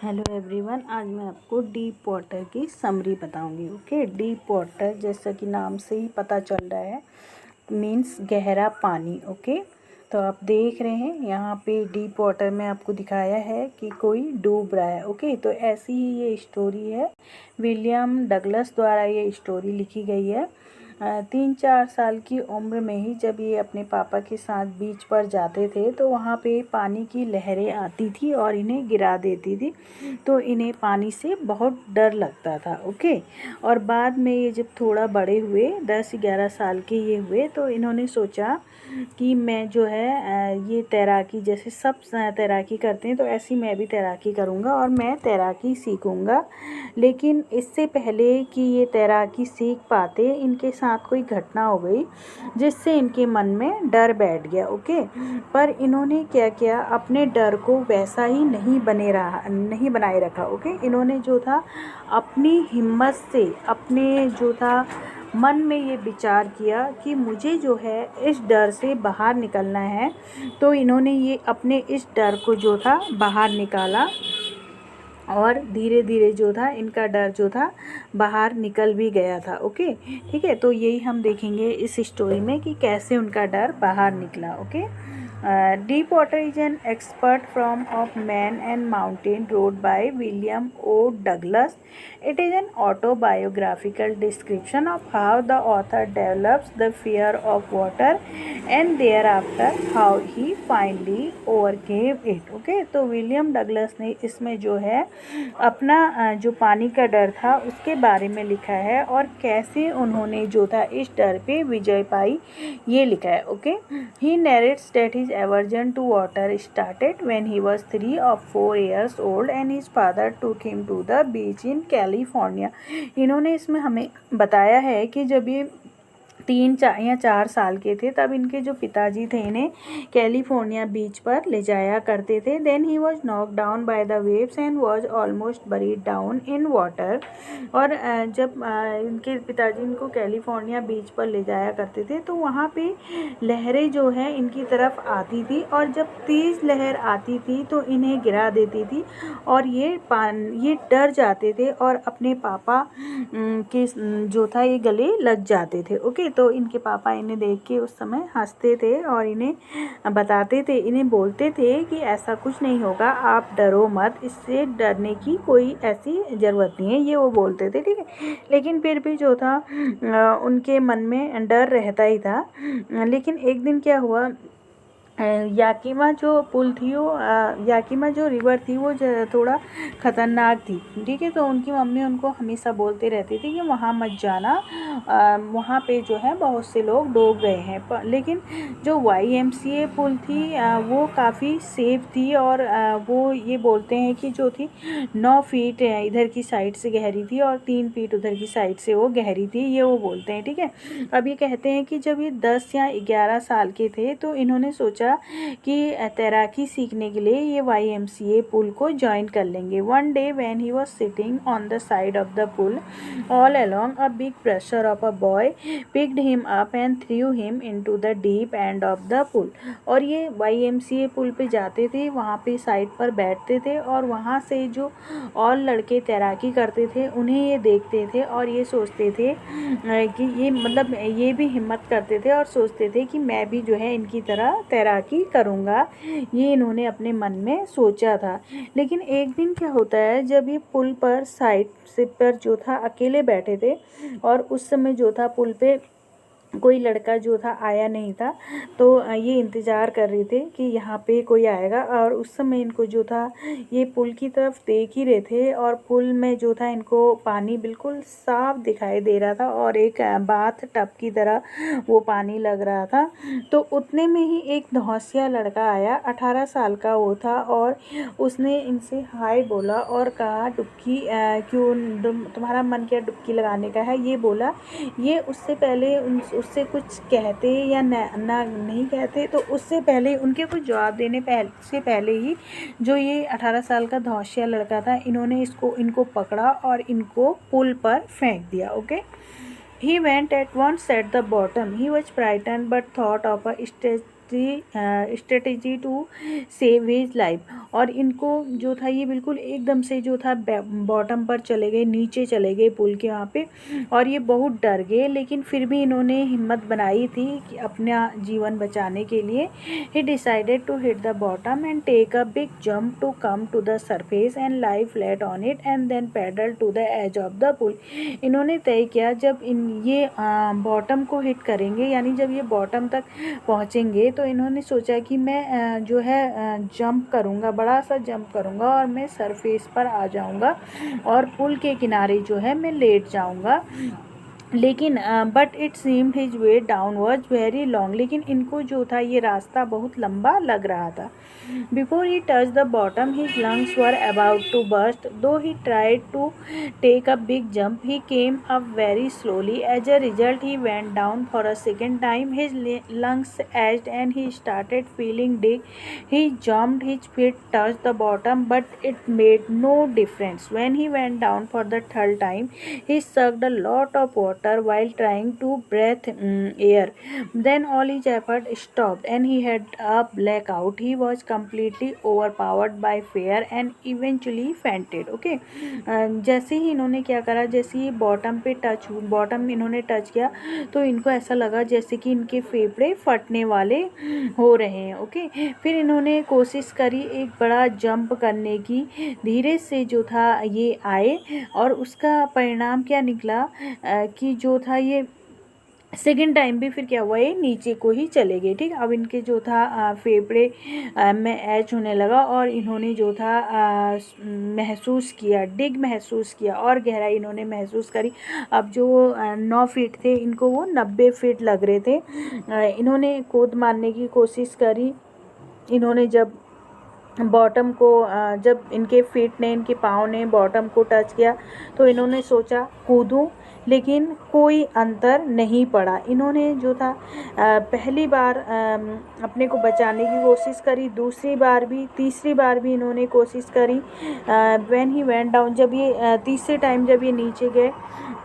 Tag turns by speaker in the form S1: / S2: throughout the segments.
S1: Hello everyone, आज मैं आपको डीप वाटर की समरी बताऊंगी। ओके, डीप वाटर जैसा कि नाम से ही पता चल रहा है, मीन्स गहरा पानी। ओके, तो आप देख रहे हैं यहाँ पे डीप वाटर में आपको दिखाया है कि कोई डूब रहा है। ओके, तो ऐसी ही ये स्टोरी है, विलियम डगलस द्वारा ये स्टोरी लिखी गई है। 3-4 साल की उम्र में ही जब ये अपने पापा के साथ बीच पर जाते थे तो वहाँ पे पानी की लहरें आती थी और इन्हें गिरा देती थी, तो इन्हें पानी से बहुत डर लगता था। ओके, और बाद में ये जब थोड़ा बड़े हुए, 10-11 साल के ये हुए, तो इन्होंने सोचा कि मैं जो है ये तैराकी, जैसे सब तैराकी करते हैं तो ऐसी मैं भी तैराकी करूँगा और मैं तैराकी सीखूँगा। लेकिन इससे पहले कि ये तैराकी सीख पाते, इनके साथ कोई घटना हो गई जिससे इनके मन में डर बैठ गया। ओके, पर इन्होंने क्या किया, अपने डर को वैसा ही नहीं बनाए रखा। ओके, इन्होंने जो था अपनी हिम्मत से, अपने जो था मन में ये विचार किया कि मुझे जो है इस डर से बाहर निकलना है। तो इन्होंने ये अपने इस डर को जो था बाहर निकाला और धीरे धीरे जो था इनका डर जो था बाहर निकल भी गया था। ओके, ठीक है, तो यही हम देखेंगे इस स्टोरी में कि कैसे उनका डर बाहर निकला। Okay, deep water is an expert from of man and mountain road by William O Douglas. It is an autobiographical description of how the author develops the fear of water and thereafter how he finally overcame it. Okay, तो William Douglas ने इसमें जो है अपना जो पानी का डर था उसके बारे में लिखा है और कैसे उन्होंने जो था इस डर पे विजय पाई, ये लिखा है। Okay, he narrates that his aversion to water started when he was 3 or 4 years old and his father took him to the beach in California. इन्होंने इसमें हमें बताया है कि जब ये 3 या 4 साल के थे तब इनके जो पिताजी थे इन्हें कैलिफोर्निया बीच पर ले जाया करते थे। Then he was knock down by the waves and was almost buried down in water. और जब इनके पिताजी इनको कैलिफोर्निया बीच पर ले जाया करते थे तो वहाँ पे लहरें जो है इनकी तरफ आती थी और जब तेज़ लहर आती थी तो इन्हें गिरा देती थी और ये डर जाते थे और अपने पापा के जो था ये गले लग जाते थे। ओके, तो इनके पापा इन्हें देख के उस समय हंसते थे और इन्हें बताते थे, इन्हें बोलते थे कि ऐसा कुछ नहीं होगा, आप डरो मत, इससे डरने की कोई ऐसी ज़रूरत नहीं है, ये वो बोलते थे। ठीक है, लेकिन फिर भी जो था उनके मन में डर रहता ही था। लेकिन एक दिन क्या हुआ, याकिमा जो पुल थी वो याकिमा जो रिवर थी वो थोड़ा ख़तरनाक थी। ठीक है, तो उनकी मम्मी उनको हमेशा बोलते रहती थी कि वहाँ मत जाना, वहाँ पे जो है बहुत से लोग डूब गए हैं। लेकिन जो YMCA पुल थी वो काफ़ी सेफ थी और वो ये बोलते हैं कि जो थी 9 फीट इधर की साइड से गहरी थी और 3 फीट उधर की साइड से वो गहरी थी, ये वो बोलते हैं। ठीक है, अब ये कहते हैं कि जब ये 10 या 11 साल के थे तो इन्होंने सोचा कि तैराकी सीखने के लिए ये YMCA पुल को ज्वाइन कर लेंगे। One day when he was sitting on the side of the pool all along a big pressure of a boy picked him up and threw him into the deep end of the pool. और ये YMCA पुल पे जाते थे, वहाँ पे side पर बैठते थे और वहाँ से जो और लड़के तैराकी करते थे उन्हें ये देखते थे और ये सोचते थे कि ये मतलब ये भी हिम्मत करते थे और सोचते थे कि मैं भी जो है इनकी तरह तैराकी करूँगा, ये इन्होंने अपने मन में सोचा था। लेकिन एक दिन क्या होता है, जब ये पुल पर साइड से पर जो था अकेले बैठे थे और उस समय जो था पुल पे कोई लड़का जो था आया नहीं था, तो ये इंतज़ार कर रहे थे कि यहाँ पे कोई आएगा। और उस समय इनको जो था ये पुल की तरफ देख ही रहे थे और पुल में जो था इनको पानी बिल्कुल साफ दिखाई दे रहा था और एक बाथ टब की तरह वो पानी लग रहा था। तो उतने में ही एक धौंसिया लड़का आया, 18 साल का वो था और उसने इनसे हाय बोला और कहा डुबकी क्यों तुम्हारा मन क्या डुबकी लगाने का है, ये बोला। ये उससे पहले उससे कुछ कहते या ना नहीं कहते, तो उससे पहले उनके कुछ जवाब देने से पहले ही जो ये 18 साल का धौंसिया लड़का था, इन्होंने इनको पकड़ा और इनको पुल पर फेंक दिया। Okay, he went at once at the bottom. He was frightened but thought of a strategy to save his life. और इनको जो था ये बिल्कुल एकदम से जो था बॉटम पर चले गए, नीचे चले गए पुल के वहाँ पे, और ये बहुत डर गए। लेकिन फिर भी इन्होंने हिम्मत बनाई थी कि अपना जीवन बचाने के लिए he decided to hit the bottom and take a big jump to come to the surface and lie flat on it and then paddle to the edge of the pool. इन्होंने तय किया जब ये बॉटम को hit करेंगे, यानी जब ये बॉटम तक पहुँचेंगे, तो इन्होंने सोचा कि मैं जो है जंप करूँगा, बड़ा सा जंप करूँगा और मैं सरफेस पर आ जाऊँगा और पुल के किनारे जो है मैं लेट जाऊँगा। लेकिन but it seemed his way down was very long. लेकिन इनको जो था ये रास्ता बहुत लंबा लग रहा था। Before he touch the bottom his lungs were about to burst, though he tried to take a big jump he came up very slowly. As a result he went down for a second time, his lungs edged and he started feeling dizzy. He jumped, his feet touched the bottom, but it made no difference. When he went down for the third time, he sucked a lot of water while trying to breathe air. Then all his effort stopped and he had a blackout. He was completely overpowered by fear and eventually fainted. Okay, जैसे ही इन्होंने क्या करा, जैसे ही bottom इन्होंने touch किया तो इनको ऐसा लगा जैसे कि इनके फेफड़े फटने वाले हो रहे हैं। ओके, फिर इन्होंने कोशिश करी एक बड़ा जंप करने की, धीरे से जो था ये आए और उसका परिणाम क्या निकला कि जो था ये सेकेंड टाइम भी फिर क्या हुआ, ये नीचे को ही चले गए। ठीक, अब इनके जो था फेफड़े में एच होने लगा और इन्होंने जो था महसूस किया, डिग महसूस किया और गहराई इन्होंने महसूस करी। अब जो 9 फीट थे इनको वो 90 फीट लग रहे थे। इन्होंने कूद मारने की कोशिश करी। इन्होंने जब बॉटम को जब इनके फीट ने, इनके पाँव ने बॉटम को टच किया तो इन्होंने सोचा कूदूं, लेकिन कोई अंतर नहीं पड़ा। इन्होंने जो था पहली बार अपने को बचाने की कोशिश करी, दूसरी बार भी, तीसरी बार भी इन्होंने कोशिश करी। व्हेन ही वेंट डाउन, जब ये तीसरे टाइम जब ये नीचे गए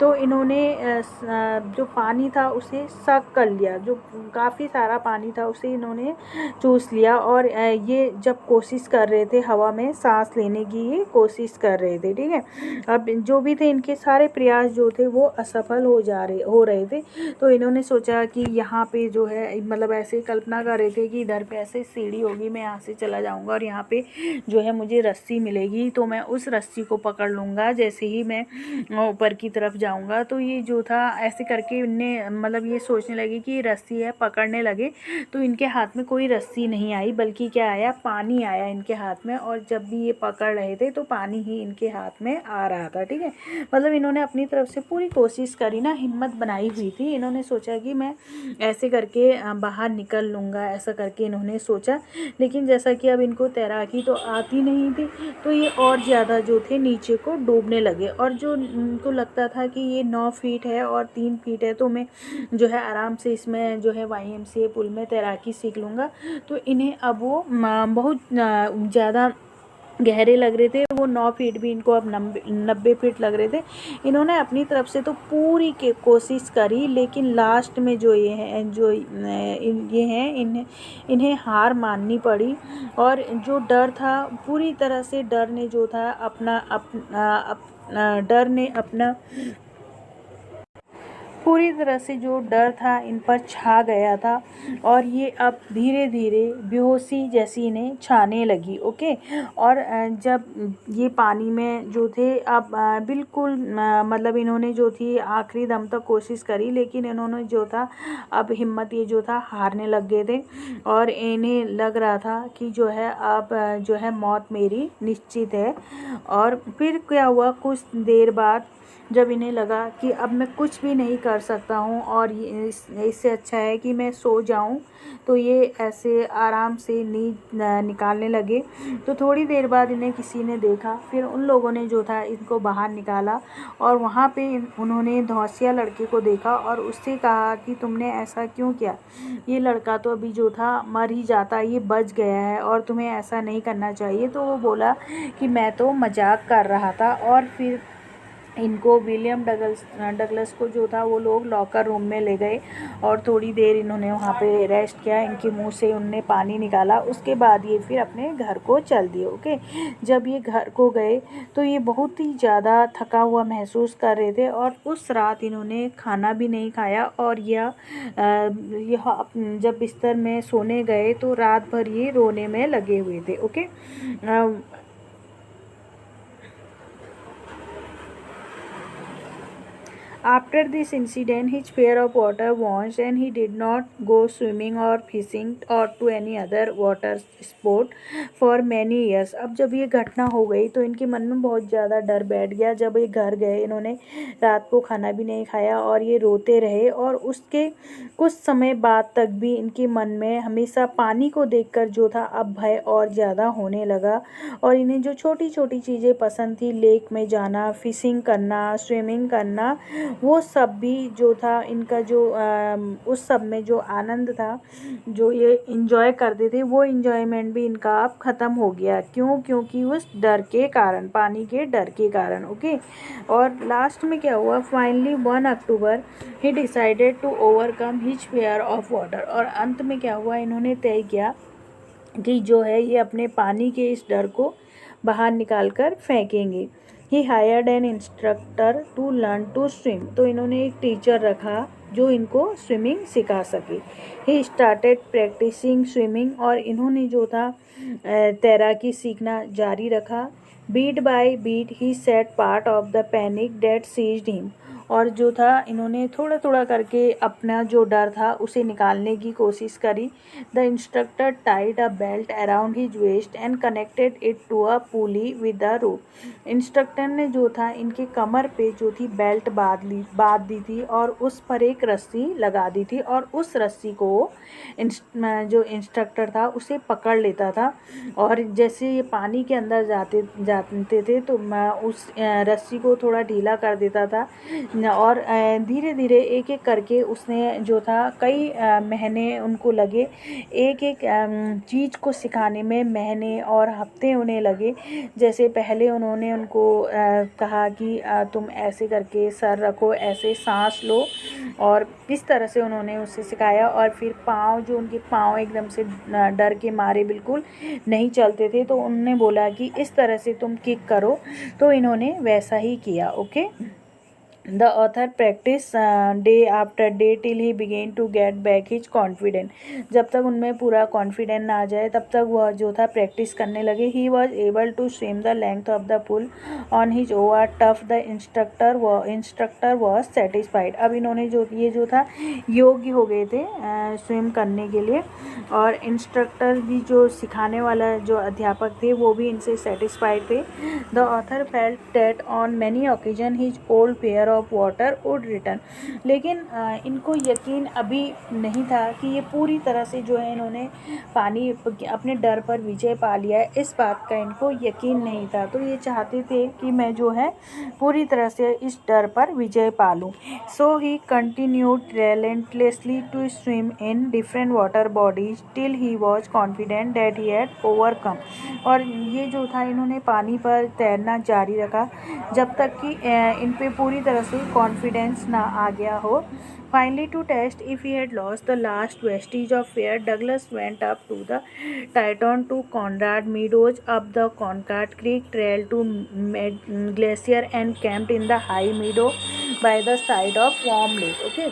S1: तो इन्होंने जो पानी था उसे सक कर लिया, जो काफ़ी सारा पानी था उसे इन्होंने चूस लिया और ये जब कोशिश कर रहे थे हवा में सांस लेने की, ये कोशिश कर रहे थे। ठीक है, अब जो भी थे इनके सारे प्रयास जो थे वो असफल हो रहे थे। तो इन्होंने सोचा कि यहाँ पे जो है, मतलब ऐसे कल्पना कर रहे थे कि इधर पे ऐसे सीढ़ी होगी, मैं यहाँ से चला जाऊँगा और यहाँ पे जो है मुझे रस्सी मिलेगी, तो मैं उस रस्सी को पकड़ लूँगा जैसे ही मैं ऊपर की तरफ जाऊँगा। तो ये जो था ऐसे करके इनने मतलब ये सोचने लगे कि रस्सी है, पकड़ने लगे तो इनके हाथ में कोई रस्सी नहीं आई, बल्कि क्या आया, पानी आया इनके हाथ में। और जब भी ये पकड़ रहे थे तो पानी ही इनके हाथ में आ रहा था। ठीक है, मतलब इन्होंने अपनी तरफ से पूरी कोशिश करी ना, हिम्मत बनाई हुई थी। इन्होंने सोचा कि मैं ऐसे करके बाहर निकल लूँगा, ऐसा करके इन्होंने सोचा। लेकिन जैसा कि अब इनको तैराकी तो आती नहीं थी, तो ये और ज़्यादा जो थे नीचे को डूबने लगे। और जो इनको लगता था कि ये 9 फीट है और 3 फीट है तो मैं जो है आराम से इसमें जो है YMCA पुल में तैराकी सीख लूँगा, तो इन्हें अब वो बहुत ज़्यादा गहरे लग रहे थे। वो 9 फीट भी इनको अब 90 फीट लग रहे थे। इन्होंने अपनी तरफ से तो पूरी के कोशिश करी, लेकिन लास्ट में जो ये हैं, इन्हें हार माननी पड़ी। और जो डर था, पूरी तरह से डर ने जो था अपना पूरी तरह से जो डर था इन पर छा गया था और ये अब धीरे धीरे बेहोशी जैसी इन्हें छाने लगी। ओके, और जब ये पानी में जो थे अब बिल्कुल मतलब इन्होंने जो थी आखिरी दम तक कोशिश करी, लेकिन इन्होंने जो था अब हिम्मत ये जो था हारने लग गए थे और इन्हें लग रहा था कि जो है अब जो है मौत मेरी निश्चित है। और फिर क्या हुआ, कुछ देर बाद जब इन्हें लगा कि अब मैं कुछ भी नहीं कर सकता हूँ और इससे अच्छा है कि मैं सो जाऊँ, तो ये ऐसे आराम से नींद निकालने लगे। तो थोड़ी देर बाद इन्हें किसी ने देखा, फिर उन लोगों ने जो था इनको बाहर निकाला और वहाँ पे उन्होंने धौंसिया लड़के को देखा और उससे कहा कि तुमने ऐसा क्यों किया, ये लड़का तो अभी जो था मर ही जाता, ये बच गया है और तुम्हें ऐसा नहीं करना चाहिए। तो वो बोला कि मैं तो मजाक कर रहा था। और फिर इनको विलियम डगलस को जो था वो लोग लॉकर रूम में ले गए और थोड़ी देर इन्होंने वहाँ पे रेस्ट किया। इनके मुंह से उनने पानी निकाला, उसके बाद ये फिर अपने घर को चल दिए। ओके, जब ये घर को गए तो ये बहुत ही ज़्यादा थका हुआ महसूस कर रहे थे और उस रात इन्होंने खाना भी नहीं खाया और यह जब बिस्तर में सोने गए तो रात भर ये रोने में लगे हुए थे। Okay, After this incident, his fear of water vanished and he did not go swimming or fishing or to any other water sport for many years. अब जब ये घटना हो गई तो इनके मन में बहुत ज़्यादा डर बैठ गया। जब ये घर गए इन्होंने रात को खाना भी नहीं खाया और ये रोते रहे और उसके कुछ समय बाद तक भी इनके मन में हमेशा पानी को देखकर जो था अब भय और ज़्यादा होने लगा। और इन्हें जो छोटी छोटी चीज़ें पसंद थी, लेक में जाना, फिशिंग करना, स्विमिंग करना, वो सब भी जो था इनका जो उस सब में जो आनंद था, जो ये इंजॉय करते थे, वो इंजॉयमेंट भी इनका अब ख़त्म हो गया। क्यों? क्योंकि उस डर के कारण, पानी के डर के कारण। ओके, और लास्ट में क्या हुआ, finally 1 October he decided to overcome his fear of water. और अंत में क्या हुआ, इन्होंने तय किया कि जो है ये अपने पानी के इस डर को बाहर निकाल कर फेंकेंगे। He hired an instructor to learn to swim. तो इन्होंने एक टीचर रखा जो इनको स्विमिंग सिखा सके। He started practising swimming. और इन्होंने जो था तैराकी सीखना जारी रखा। Bit by bit he set part of the panic that seized him. और जो था इन्होंने थोड़ा थोड़ा करके अपना जो डर था उसे निकालने की कोशिश करी। The instructor tied a belt around his waist and connected it to a pulley with a rope. Instructor ने जो था इनके कमर पे जो थी बेल्ट बांध दी थी और उस पर एक रस्सी लगा दी थी और उस रस्सी को जो इंस्ट्रक्टर था उसे पकड़ लेता था। और जैसे ये पानी के अंदर जाते थे तो उस रस्सी को थोड़ा ढीला कर देता था और धीरे धीरे एक एक करके उसने जो था कई महीने उनको लगे। एक एक चीज़ को सिखाने में महीने और हफ्ते उन्हें लगे। जैसे पहले उन्होंने उनको कहा कि तुम ऐसे करके सर रखो, ऐसे सांस लो, और इस तरह से उन्होंने उसे सिखाया। और फिर पाँव, जो उनके पाँव एकदम से डर के मारे बिल्कुल नहीं चलते थे, तो उन्होंने बोला कि इस तरह से तुम किक करो, तो इन्होंने वैसा ही किया। Okay, the author practice day after day till he began to get back his confidence. जब तक उनमें पूरा कॉन्फिडेंस ना आ जाए तब तक वह जो था प्रैक्टिस करने लगे। He was able to swim the length of the pool on his over tough. The instructor was satisfied. अब इन्होंने जो था योग्य हो गए थे स्विम करने के लिए, और इंस्ट्रक्टर भी जो सिखाने वाला जो अध्यापक थे वो भी इनसे सेटिस्फाइड थे। The author felt that on many occasion his old fair of water would return. लेकिन इनको यकीन अभी नहीं था कि ये पूरी तरह से जो है इन्होंने पानी अपने डर पर विजय पा लिया है, इस बात का इनको यकीन नहीं था। तो ये चाहते थे कि मैं जो है पूरी तरह से इस डर पर विजय पा लूँ। So he continued relentlessly to swim in different water bodies till he was confident that he had overcome। और ये जो था इन्होंने पानी पर तैरना जारी रखा जब तक कि इन पे पूरी तरह से कॉन्फिडेंस ना आ गया हो। Finally, to test if he had lost the last vestige of fear, Douglas went up to the Teton to Conrad Meadows up the Concord Creek Trail to Glacier and camped in the high meadow by the side of Warm Lake। Okay,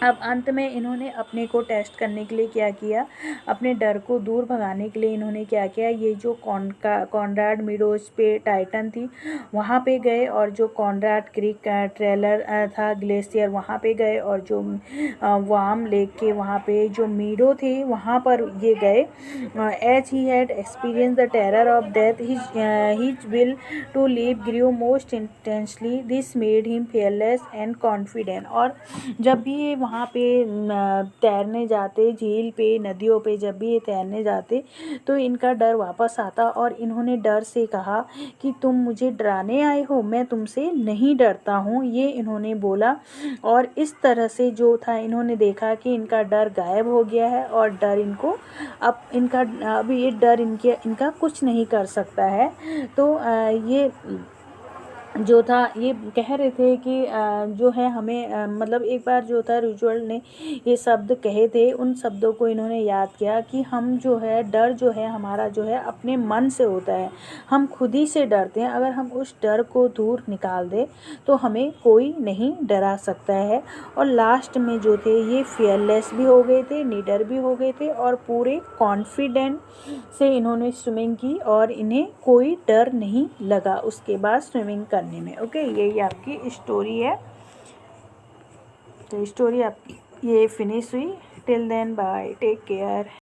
S1: अब अंत में इन्होंने अपने को test करने के लिए क्या किया, अपने डर को दूर भगाने के लिए इन्होंने क्या किया, ये जो कॉनराड मीडोज पे टाइटन थी वहाँ पे गए, और जो कॉनराड क्रीक ट्रेलर था ग्लेशियर वहाँ पे गए, और जो वार्म लेक के वहाँ पे जो मीडो थे वहाँ पर ये गए। As he had experience the terror of death his will to live grew most intensely. This made him fearless and confident. और जब भी ये वहाँ पे तैरने जाते, झील पे, नदियों पे जब भी ये तैरने जाते तो इनका डर वापस आता, और इन्होंने डर से कहा कि तुम मुझे डराने आए हो, मैं तुमसे नहीं डरता हूँ, ये इन्होंने बोला। और इस तरह से जो था इन्होंने देखा कि इनका डर गायब हो गया है, और डर इनको अब ये डर इनका कुछ नहीं कर सकता है। तो ये जो था ये कह रहे थे कि जो है हमें मतलब एक बार जो था रूजवेल्ट ने ये शब्द कहे थे, उन शब्दों को इन्होंने याद किया कि हम जो है डर जो है हमारा जो है अपने मन से होता है, हम खुद ही से डरते हैं। अगर हम उस डर को दूर निकाल दें तो हमें कोई नहीं डरा सकता है। और लास्ट में जो थे ये फियरलेस भी हो गए थे, निडर भी हो गए थे और पूरे कॉन्फिडेंट से इन्होंने स्विमिंग की और इन्हें कोई डर नहीं लगा उसके बाद स्विमिंग करने में। ओके, यही आपकी स्टोरी है। तो स्टोरी आपकी ये फिनिश हुई। Till then bye, take care.